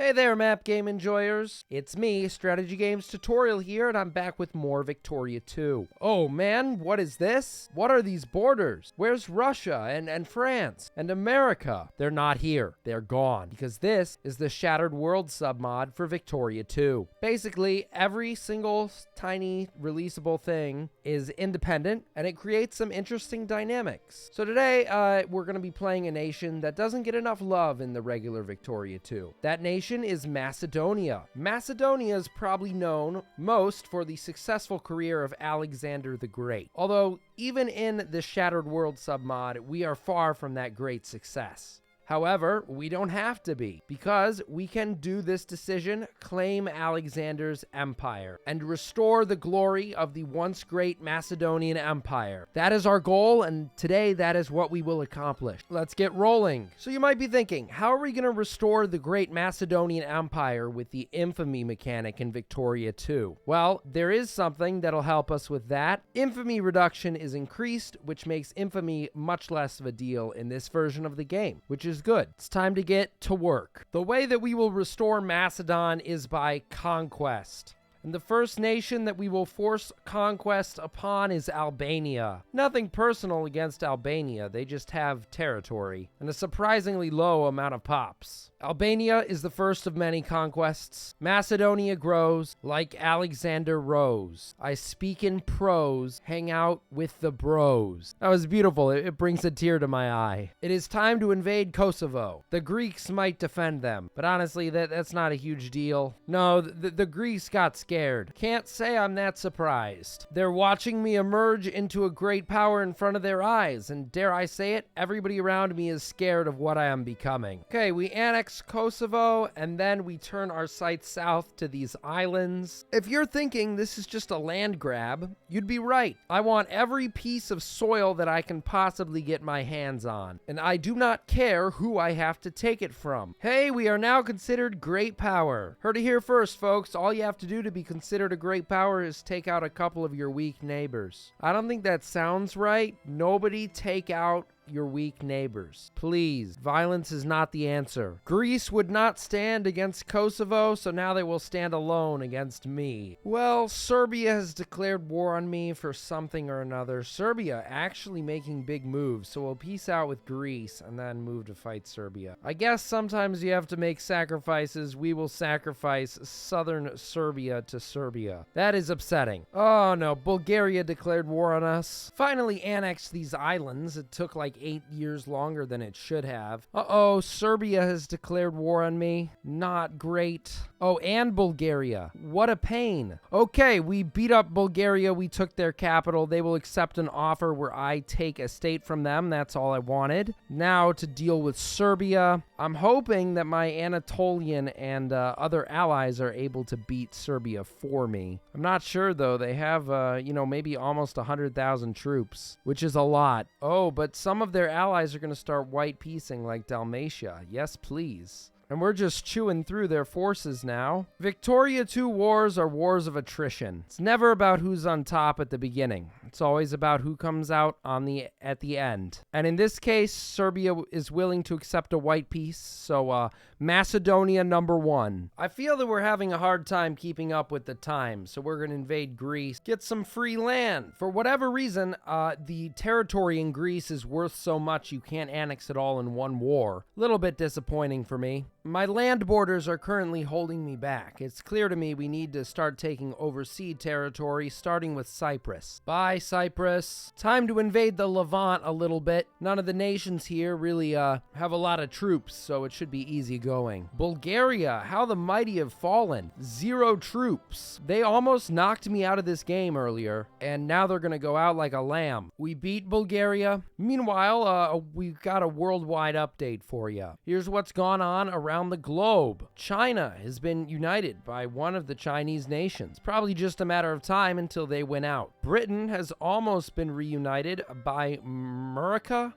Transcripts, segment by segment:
Hey there, map game enjoyers. It's me, Strategy Games Tutorial here, and I'm back with more Victoria 2. Oh man, what is this? What are these borders? Where's Russia and France and America? They're not here. They're gone, because this is the Shattered World submod for Victoria 2. Basically, every single tiny releasable thing is independent, and it creates some interesting dynamics. So today, we're going to be playing a nation that doesn't get enough love in the regular Victoria 2. That nation is Macedonia. Macedonia is probably known most for the successful career of Alexander the Great. Although, even in the Shattered World submod, we are far from that great success. However, we don't have to be, because we can do this decision, claim Alexander's empire, and restore the glory of the once great Macedonian Empire. That is our goal, and today that is what we will accomplish. Let's get rolling. So you might be thinking, how are we going to restore the great Macedonian Empire with the infamy mechanic in Victoria 2? Well, there is something that'll help us with that. Infamy reduction is increased, which makes infamy much less of a deal in this version of the game, which is good. It's time to get to work. The way that we will restore Macedon is by conquest. And the first nation that we will force conquest upon is Albania. Nothing personal against Albania, they just have territory and a surprisingly low amount of pops. Albania is the first of many conquests. Macedonia grows like Alexander rose. I speak in prose, hang out with the bros. That was beautiful. It brings a tear to my eye. It is time to invade Kosovo. The Greeks might defend them, but honestly, that's not a huge deal. No, the Greeks got scared. Can't say I'm that surprised. They're watching me emerge into a great power in front of their eyes, and dare I say it, everybody around me is scared of what I am becoming. Okay, we annex Kosovo, and then we turn our sights south to these islands. If you're thinking this is just a land grab, you'd be right. I want every piece of soil that I can possibly get my hands on, and I do not care who I have to take it from. Hey, we are now considered great power. Heard it here first, folks. All you have to do to be considered a great power is take out a couple of your weak neighbors. I don't think that sounds right. Nobody take out your weak neighbors. Please, violence is not the answer. Greece would not stand against Kosovo, so now they will stand alone against me. Well, Serbia has declared war on me for something or another. Serbia actually making big moves, so we'll peace out with Greece and then move to fight Serbia. I guess sometimes you have to make sacrifices. We will sacrifice southern Serbia to Serbia. That is upsetting. Oh no, Bulgaria declared war on us. Finally annexed these islands. It took like 8 years longer than it should have. Uh-oh, Serbia has declared war on me. Not great. Oh, and Bulgaria. What a pain. Okay, we beat up Bulgaria. We took their capital. They will accept an offer where I take a state from them. That's all I wanted. Now to deal with Serbia. I'm hoping that my Anatolian and other allies are able to beat Serbia for me. I'm not sure, though. They have, maybe almost 100,000 troops, which is a lot. Oh, but some of their allies are going to start white piecing like Dalmatia. Yes, please. And we're just chewing through their forces now. Victoria 2 wars are wars of attrition. It's never about who's on top at the beginning. It's always about who comes out at the end. And in this case, Serbia is willing to accept a white peace, so Macedonia #1. I feel that we're having a hard time keeping up with the time, so we're going to invade Greece, get some free land. For whatever reason, the territory in Greece is worth so much you can't annex it all in one war. A little bit disappointing for me. My land borders are currently holding me back. It's clear to me we need to start taking overseas territory, starting with Cyprus. Bye, Cyprus. Time to invade the Levant a little bit. None of the nations here really have a lot of troops, so it should be easy going. Bulgaria, how the mighty have fallen. 0 troops. They almost knocked me out of this game earlier, and now they're going to go out like a lamb. We beat Bulgaria. Meanwhile, we've got a worldwide update for you. Here's what's gone on around the globe. China has been united by one of the Chinese nations. Probably just a matter of time until they win out. Britain has almost been reunited by Murcia.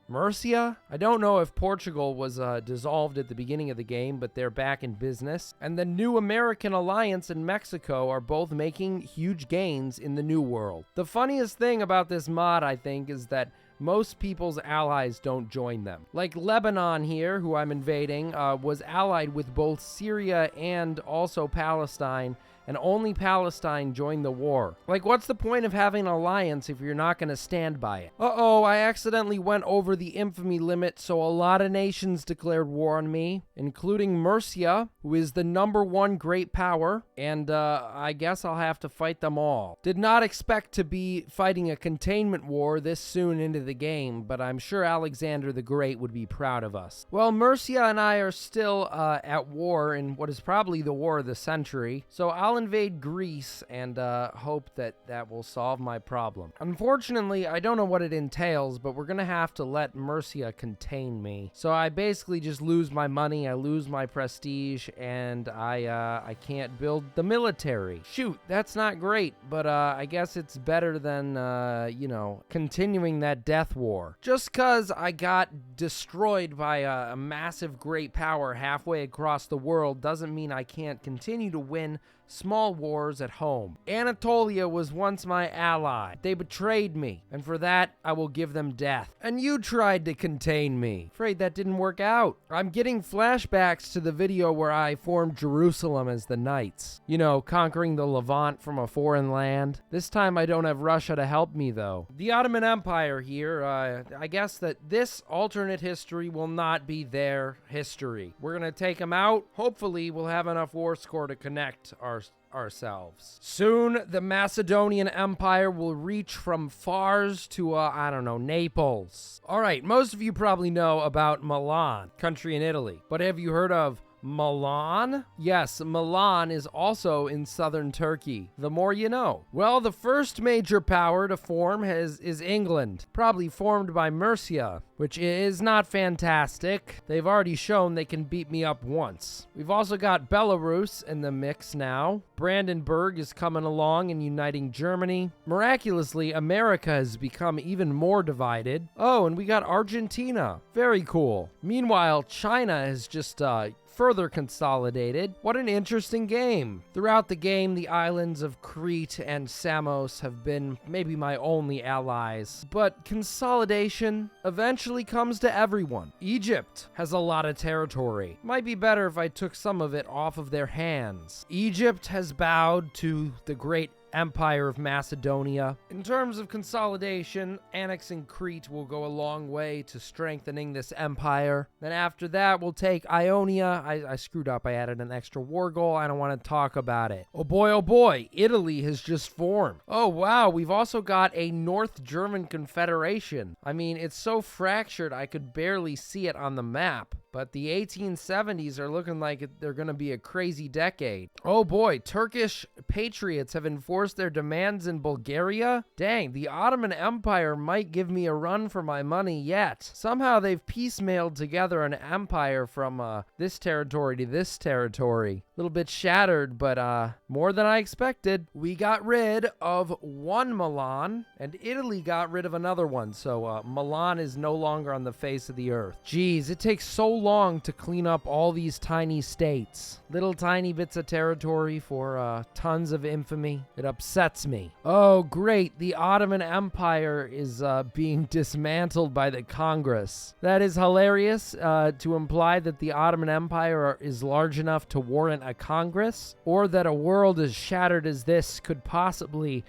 I don't know if Portugal was dissolved at the beginning of the game, but they're back in business. And the New American Alliance and Mexico are both making huge gains in the New World. The funniest thing about this mod, I think, is that most people's allies don't join them. Like Lebanon here, who I'm invading, was allied with both Syria and also Palestine, and only Palestine joined the war. Like, what's the point of having an alliance if you're not going to stand by it? Uh-oh, I accidentally went over the infamy limit, so a lot of nations declared war on me, including Mercia, who is the #1 great power, and I guess I'll have to fight them all. Did not expect to be fighting a containment war this soon into the game, but I'm sure Alexander the Great would be proud of us. Well, Mercia and I are still at war in what is probably the war of the century, so I'll invade Greece and hope that that will solve my problem. Unfortunately, I don't know what it entails, but we're gonna have to let Mercia contain me. So I basically just lose my money, I lose my prestige, and I can't build the military. Shoot, that's not great, but I guess it's better than, you know, continuing that death war. Just cause I got destroyed by a massive great power halfway across the world doesn't mean I can't continue to win small wars at home. Anatolia was once my ally. They betrayed me, and for that, I will give them death. And you tried to contain me. Afraid that didn't work out. I'm getting flashbacks to the video where I formed Jerusalem as the Knights. You know, conquering the Levant from a foreign land. This time I don't have Russia to help me, though. The Ottoman Empire here, I guess that this alternate history will not be their history. We're gonna take them out. Hopefully, we'll have enough war score to connect ourselves. Soon, the Macedonian Empire will reach from Fars to, I don't know, Naples. All right, most of you probably know about Milan, country in Italy. But have you heard of Milan? Yes, Milan is also in southern Turkey. The more you know. Well, the first major power to form is England, probably formed by Mercia, which is not fantastic. They've already shown they can beat me up once. We've also got Belarus in the mix now. Brandenburg is coming along and uniting Germany. Miraculously, America has become even more divided. Oh, and we got Argentina. Very cool. Meanwhile, China has just further consolidated. What an interesting game. Throughout the game, the islands of Crete and Samos have been maybe my only allies, but consolidation eventually comes to everyone. Egypt has a lot of territory. Might be better if I took some of it off of their hands. Egypt has bowed to the great Empire of Macedonia. In terms of consolidation, annexing Crete will go a long way to strengthening this empire. Then after that, we'll take Ionia. I screwed up. I added an extra war goal. I don't want to talk about it. Oh boy, Italy has just formed. Oh wow, we've also got a North German Confederation. I mean, it's so fractured I could barely see it on the map. But the 1870s are looking like they're going to be a crazy decade. Oh boy, Turkish patriots have enforced their demands in Bulgaria? Dang, the Ottoman Empire might give me a run for my money yet. Somehow they've piecemealed together an empire from this territory to this territory. A little bit shattered, but more than I expected. We got rid of one Milan, and Italy got rid of another one. So Milan is no longer on the face of the earth. Jeez, it takes so long to clean up all these tiny states. Little tiny bits of territory for tons of infamy. It upsets me. Oh, great. The Ottoman Empire is being dismantled by the Congress. That is hilarious to imply that the Ottoman Empire is large enough to warrant a Congress, or that a world as shattered as this could possibly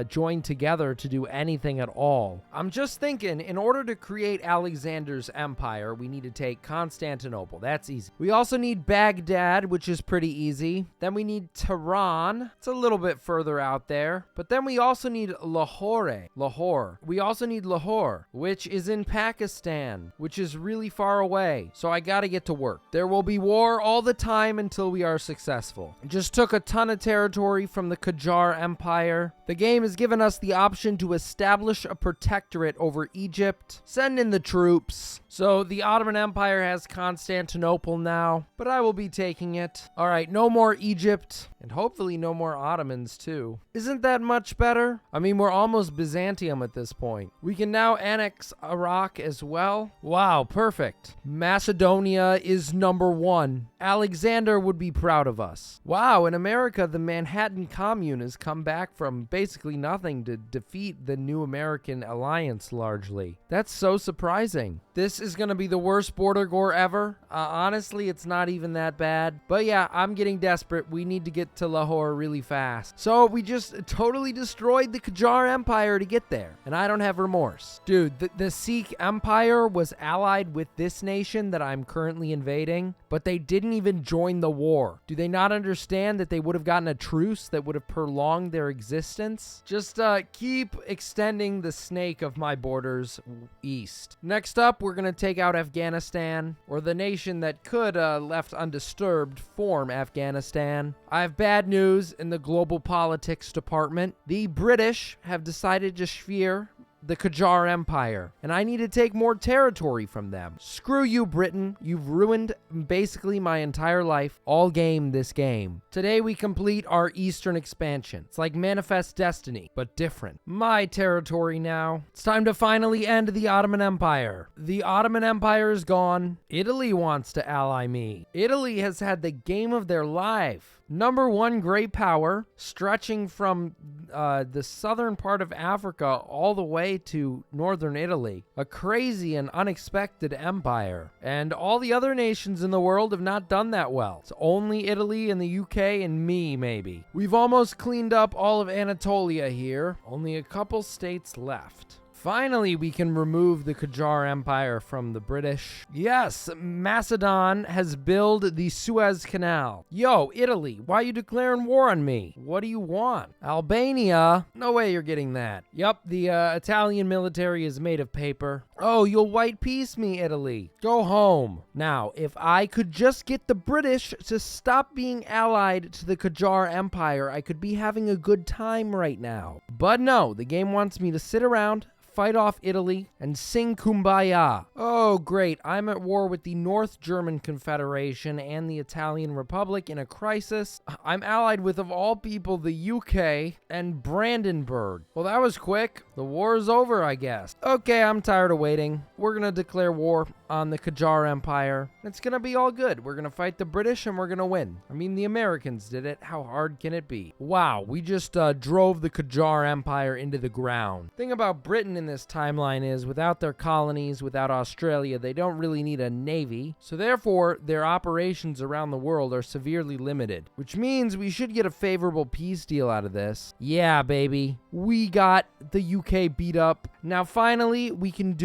join together to do anything at all. I'm just thinking, in order to create Alexander's empire, we need to take Constantinople. That's easy. We also need Baghdad, which is pretty easy. Then we need Tehran. It's a little bit further out there. But then we also need Lahore. We also need Lahore, which is in Pakistan, which is really far away. So I gotta get to work. There will be war all the time until we are successful. Just took a ton of territory from the Qajar Empire. The game has given us the option to establish a protectorate over Egypt, send in the troops. So the Ottoman Empire has Constantinople now, but I will be taking it. All right, no more Egypt, and hopefully no more Ottomans too. Isn't that much better? I mean, we're almost Byzantium at this point. We can now annex Iraq as well. Wow, perfect. Macedonia is #1. Alexander would be proud of us. Wow, in America, the Manhattan Commune has come back from basically basically nothing to defeat the new American alliance largely. That's so surprising. This is going to be the worst border gore ever. Honestly, it's not even that bad. But yeah, I'm getting desperate. We need to get to Lahore really fast. So we just totally destroyed the Qajar Empire to get there. And I don't have remorse. Dude, the Sikh Empire was allied with this nation that I'm currently invading, but they didn't even join the war. Do they not understand that they would have gotten a truce that would have prolonged their existence? Just keep extending the snake of my borders east. Next up, we're going to take out Afghanistan, or the nation that could, left undisturbed, form Afghanistan. I have bad news in the global politics department. The British have decided to sphere the Qajar Empire, and I need to take more territory from them. Screw you, Britain. You've ruined basically my entire life. All game this game. Today we complete our eastern expansion. It's like Manifest Destiny, but different. My territory now. It's time to finally end the Ottoman Empire. The Ottoman Empire is gone. Italy wants to ally me. Italy has had the game of their life. Number one great power, stretching from the southern part of Africa all the way to northern Italy. A crazy and unexpected empire. And all the other nations in the world have not done that well. It's only Italy and the UK and me, maybe. We've almost cleaned up all of Anatolia here. Only a couple states left. Finally, we can remove the Qajar Empire from the British. Yes, Macedon has built the Suez Canal. Yo, Italy, why are you declaring war on me? What do you want? Albania? No way you're getting that. Yup, the Italian military is made of paper. Oh, you'll white peace me, Italy. Go home. Now, if I could just get the British to stop being allied to the Qajar Empire, I could be having a good time right now. But no, the game wants me to sit around, fight off Italy, and sing Kumbaya. Oh, great. I'm at war with the North German Confederation and the Italian Republic in a crisis. I'm allied with, of all people, the UK and Brandenburg. Well, that was quick. The war is over, I guess. Okay, I'm tired of waiting. We're gonna declare war on the Qajar Empire. It's gonna be all good. We're gonna fight the British and we're gonna win. I mean, the Americans did it. How hard can it be? Wow, we just drove the Qajar Empire into the ground. Thing about Britain in this timeline is, without their colonies, without Australia, they don't really need a navy. So therefore, their operations around the world are severely limited, which means we should get a favorable peace deal out of this. Yeah, baby. We got the UK beat up. Now finally, we can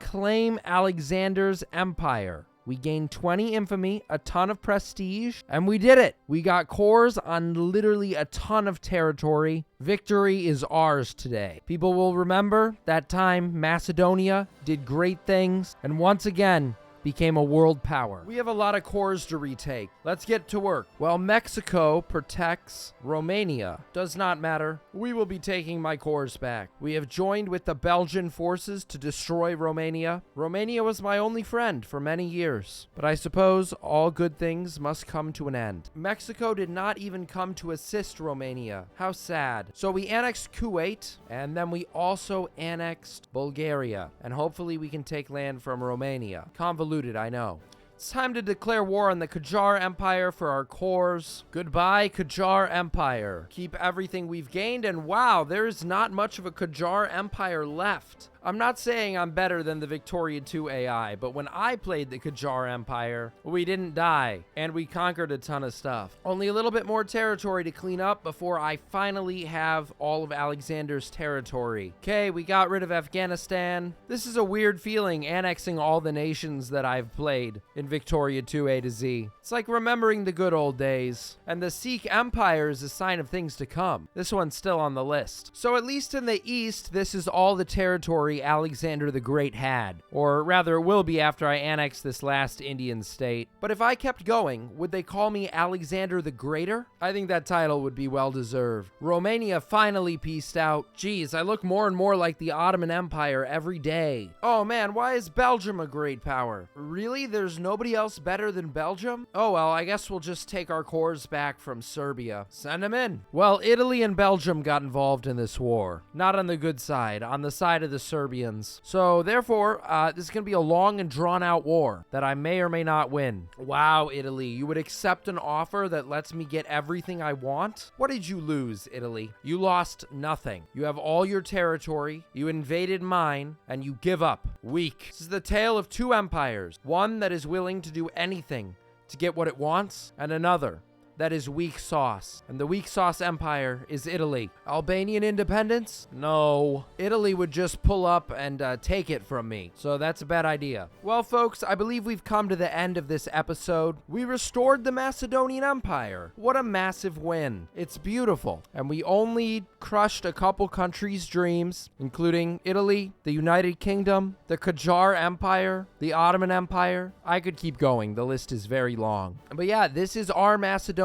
claim Alexander's empire. We gained 20 infamy, a ton of prestige, and we did it. We got cores on literally a ton of territory. Victory is ours today. People will remember that time Macedonia did great things, and once again, became a world power. We have a lot of cores to retake. Let's get to work. While Mexico protects Romania, does not matter. We will be taking my cores back. We have joined with the Belgian forces to destroy Romania. Romania was my only friend for many years, but I suppose all good things must come to an end. Mexico did not even come to assist Romania. How sad. So we annexed Kuwait, and then we also annexed Bulgaria, and hopefully we can take land from Romania. Convoluted, I know. It's time to declare war on the Qajar Empire for our cores. Goodbye, Qajar Empire. Keep everything we've gained, and wow, there is not much of a Qajar Empire left. I'm not saying I'm better than the Victoria 2 AI, but when I played the Qajar Empire, we didn't die, and we conquered a ton of stuff. Only a little bit more territory to clean up before I finally have all of Alexander's territory. Okay, we got rid of Afghanistan. This is a weird feeling, annexing all the nations that I've played in Victoria 2 A to Z. It's like remembering the good old days. And the Sikh Empire is a sign of things to come. This one's still on the list. So at least in the east, this is all the territory Alexander the Great had. Or rather, it will be after I annex this last Indian state. But if I kept going, would they call me Alexander the Greater? I think that title would be well deserved. Romania finally peaced out. Geez, I look more and more like the Ottoman Empire every day. Oh man, why is Belgium a great power? Really? There's no nobody else better than Belgium? Oh well, I guess we'll just take our cores back from Serbia. Send them in. Well, Italy and Belgium got involved in this war. Not on the good side, on the side of the Serbians. So therefore, this is going to be a long and drawn out war that I may or may not win. Wow, Italy, you would accept an offer that lets me get everything I want? What did you lose, Italy? You lost nothing. You have all your territory, you invaded mine, and you give up. Weak. This is the tale of two empires. One that is willing to do anything to get what it wants, and another that is weak sauce. And the weak sauce empire is Italy. Albanian independence? No. Italy would just pull up and take it from me. So that's a bad idea. Well, folks, I believe we've come to the end of this episode. We restored the Macedonian Empire. What a massive win. It's beautiful. And we only crushed a couple countries' dreams, including Italy, the United Kingdom, the Qajar Empire, the Ottoman Empire. I could keep going. The list is very long. But yeah, this is our Macedonia.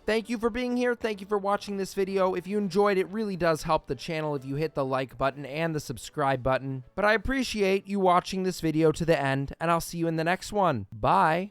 Thank you for being here. Thank you for watching this video. If you enjoyed, it really does help the channel if you hit the like button and the subscribe button. But I appreciate you watching this video to the end, and I'll see you in the next one. Bye.